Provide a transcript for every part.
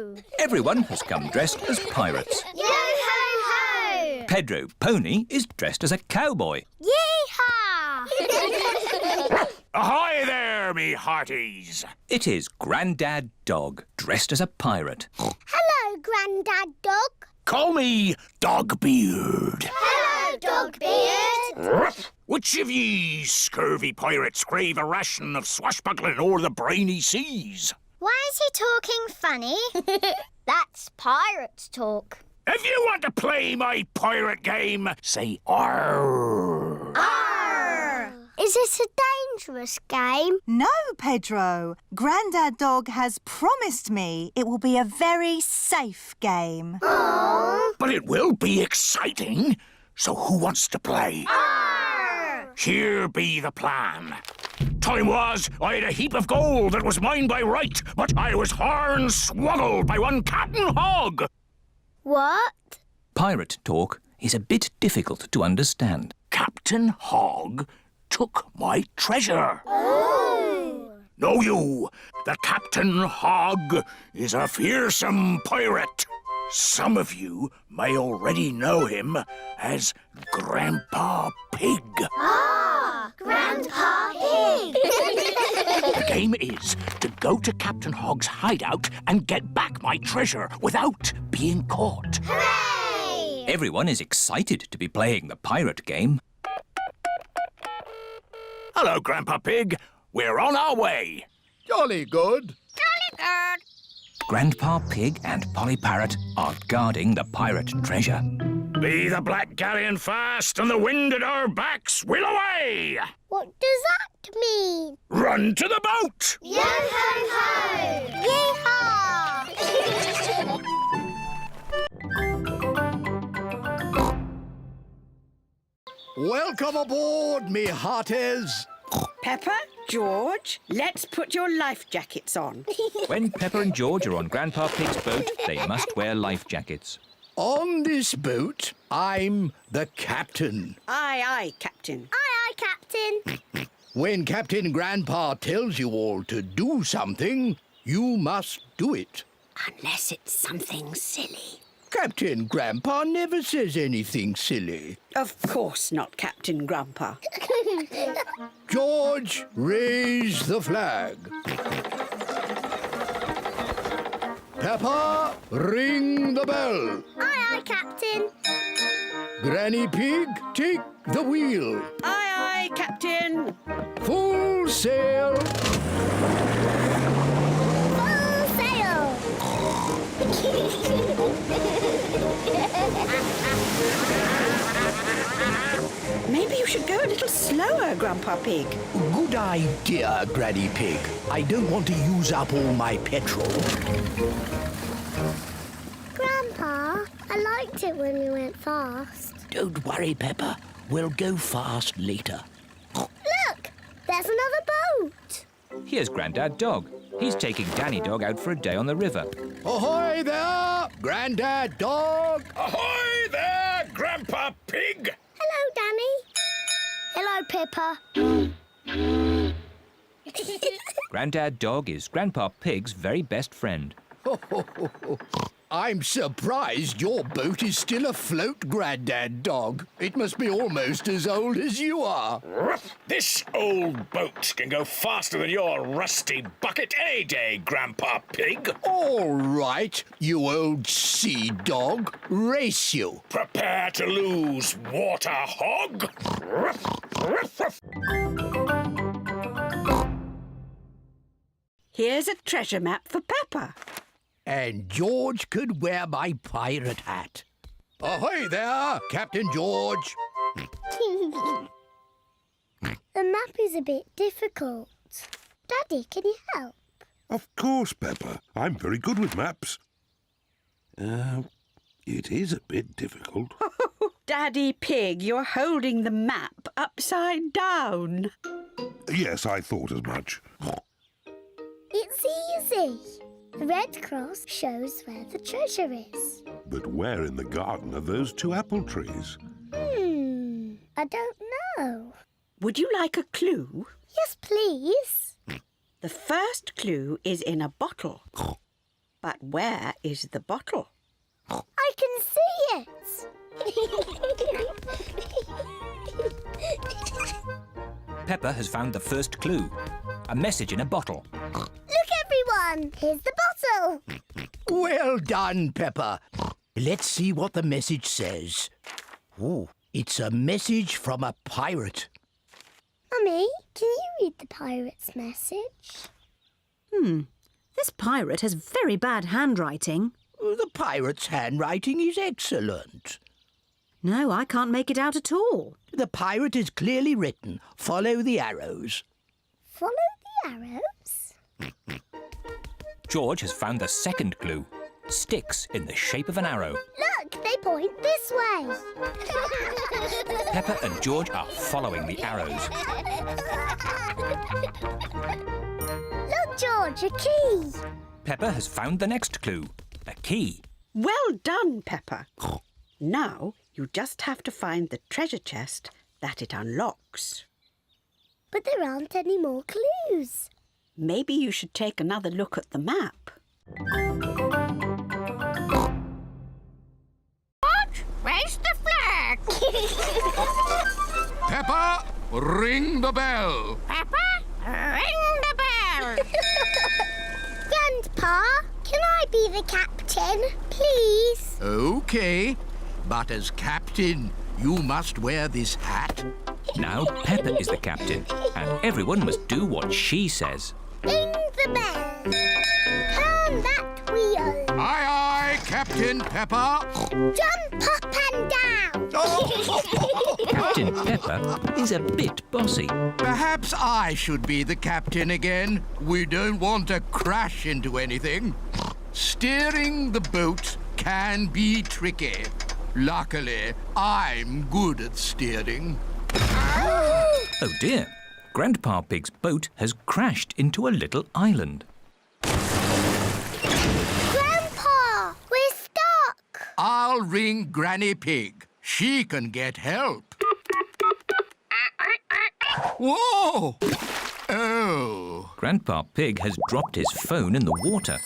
Yo-ho! Everyone has come dressed as pirates. Yo-ho-ho! Pedro Pony is dressed as a cowboy. Yee-haw! Ahoy there, me hearties! It is Grandad Dog, dressed as a pirate. Hello, Grandad Dog. Call me Dogbeard. Hello, Dogbeard. Which of ye scurvy pirates crave a ration of swashbuckling o'er the briny seas? Why is he talking funny? That's pirate talk. If you want to play my pirate game, say arr. Arr! Is this a dangerous game? No, Pedro. Grandad Dog has promised me it will be a very safe game. Aww. But it will be exciting. So who wants to play? Arr! Here be the plan. Time was, I had a heap of gold that was mine by right, but I was horn-swoggled by one Captain Hog. What? Pirate talk is a bit difficult to understand. Captain Hog took my treasure. Oh! Know you that Captain Hog is a fearsome pirate? Some of you may already know him as Grandpa Pig. Ah! Grandpa Pig! The game is to go to Captain Hog's hideout and get back my treasure without being caught. Hooray! Everyone is excited to be playing the pirate game. Hello, Grandpa Pig. We're on our way. Jolly good. Jolly good. Grandpa Pig and Polly Parrot are guarding the pirate treasure. Be the black galleon fast and the wind at our backs, we'll away! What does that mean? Run to the boat! Yo-ho-ho! Yee-haw! Welcome aboard, me hearties. Peppa, George, let's put your life jackets on. When Peppa and George are on Grandpa Pig's boat, they must wear life jackets. On this boat, I'm the captain. Aye, aye, Captain. Aye, aye, Captain. When Captain Grandpa tells you all to do something, you must do it. Unless it's something silly. Captain Grandpa never says anything silly. Of course not, Captain Grandpa. George, raise the flag. Peppa, ring the bell. Aye, aye, Captain. Granny Pig, take the wheel. Aye, aye, Captain. Full sail. Full sail. Maybe you should go a little slower, Grandpa Pig. Good idea, Granny Pig. I don't want to use up all my petrol. Grandpa, I liked it when we went fast. Don't worry, Peppa. We'll go fast later. Look, there's another boat. Here's Grandad Dog. He's taking Danny Dog out for a day on the river. Ahoy there, Grandad Dog. Ahoy there, Grandpa Pig! Hello, Danny. Hello, Pippa. Grandad Dog is Grandpa Pig's very best friend. I'm surprised your boat is still afloat, Grandad Dog. It must be almost as old as you are. This old boat can go faster than your rusty bucket any day, Grandpa Pig. All right, you old sea dog. Race you. Prepare to lose, water hog. Here's a treasure map for Peppa. And George could wear my pirate hat. Ahoy there, Captain George. The map is a bit difficult. Daddy, can you help? Of course, Peppa. I'm very good with maps. It is a bit difficult. Daddy Pig, you're holding the map upside down. Yes, I thought as much. It's easy. The red cross shows where the treasure is. But where in the garden are those two apple trees? I don't know. Would you like a clue? Yes, please. The first clue is in a bottle. But where is the bottle? I can see it. Peppa has found the first clue. A message in a bottle. Look, everyone. Here's the bottle. Well done, Peppa. Let's see what the message says. Oh, it's a message from a pirate. Mummy, can you read the pirate's message? This pirate has very bad handwriting. The pirate's handwriting is excellent. No, I can't make it out at all. The pirate is clearly written, follow the arrows. Follow the arrows? George has found the second clue. Sticks in the shape of an arrow. Look, they point this way. Peppa and George are following the arrows. Look, George, a key. Peppa has found the next clue. A key. Well done, Peppa. Now you just have to find the treasure chest that it unlocks. But there aren't any more clues. Maybe you should take another look at the map. Raise the flag. Peppa, ring the bell. Peppa, ring the bell. Grandpa, can I be the captain, please? OK, but as captain, you must wear this hat. Now Peppa is the captain, and everyone must do what she says. Ring the bell. Turn that wheel. Aye, aye, Captain Peppa. Jump up and down. Captain Peppa is a bit bossy. Perhaps I should be the captain again. We don't want to crash into anything. Steering the boat can be tricky. Luckily, I'm good at steering. Oh dear. Grandpa Pig's boat has crashed into a little island. Grandpa, we're stuck. I'll ring Granny Pig. She can get help. Whoa! Oh. Grandpa Pig has dropped his phone in the water.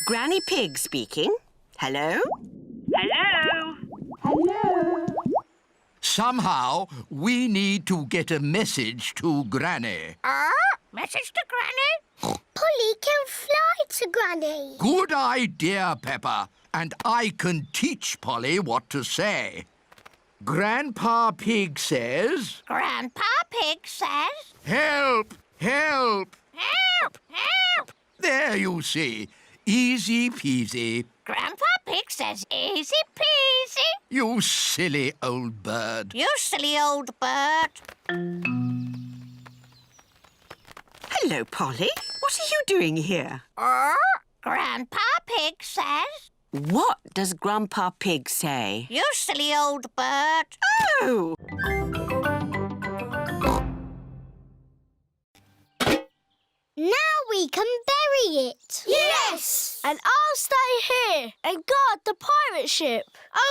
Granny Pig speaking. Hello? Somehow, we need to get a message to Granny. Message to Granny? Polly can fly to Granny. Good idea, Peppa. And I can teach Polly what to say. Grandpa Pig says... Grandpa Pig says... Help! Help! Help! Help! There you see. Easy peasy. Grandpa Pig says easy peasy. You silly old bird. You silly old bird. Hello, Polly. What are you doing here? Grandpa Pig says... What does Grandpa Pig say? You silly old bird. Oh! Now we can bury it. Yes! And I'll stay here and guard the pirate ship.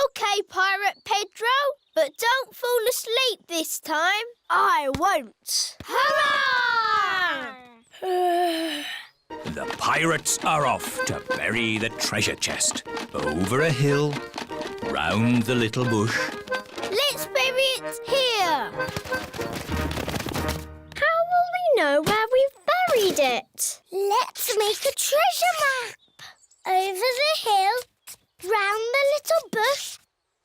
OK, Pirate Pedro, but don't fall asleep this time. I won't. Hurrah! The pirates are off to bury the treasure chest. Over a hill, round the little bush. Let's bury it here. How will we know where we've buried it? Let's make a treasure map. Over the hill, round the little bush,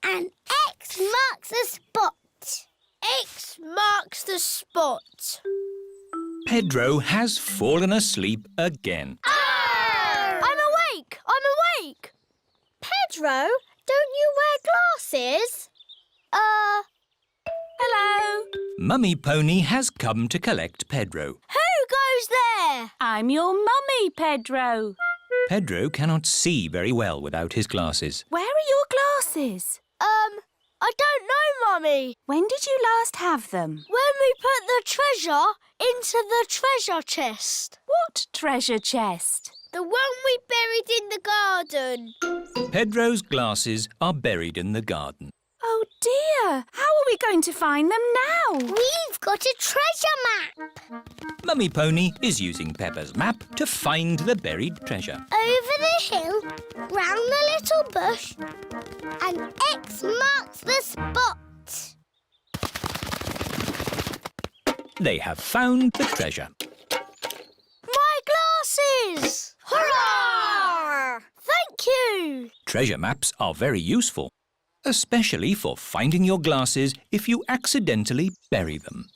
and X marks the spot. X marks the spot. Pedro has fallen asleep again. I'm awake! I'm awake! Pedro, don't you wear glasses? Hello? Mummy Pony has come to collect Pedro. Who goes there? I'm your mummy, Pedro. Pedro cannot see very well without his glasses. Where are your glasses? I don't know, Mummy. When did you last have them? When we put the treasure into the treasure chest. What treasure chest? The one we buried in the garden. Pedro's glasses are buried in the garden. Oh dear! How are we going to find them now? We've got a treasure map. Mummy Pony is using Peppa's map to find the buried treasure. Over the hill, round the little bush, and X marks the spot. They have found the treasure. My glasses! Hurrah! Thank you! Treasure maps are very useful, especially for finding your glasses if you accidentally bury them.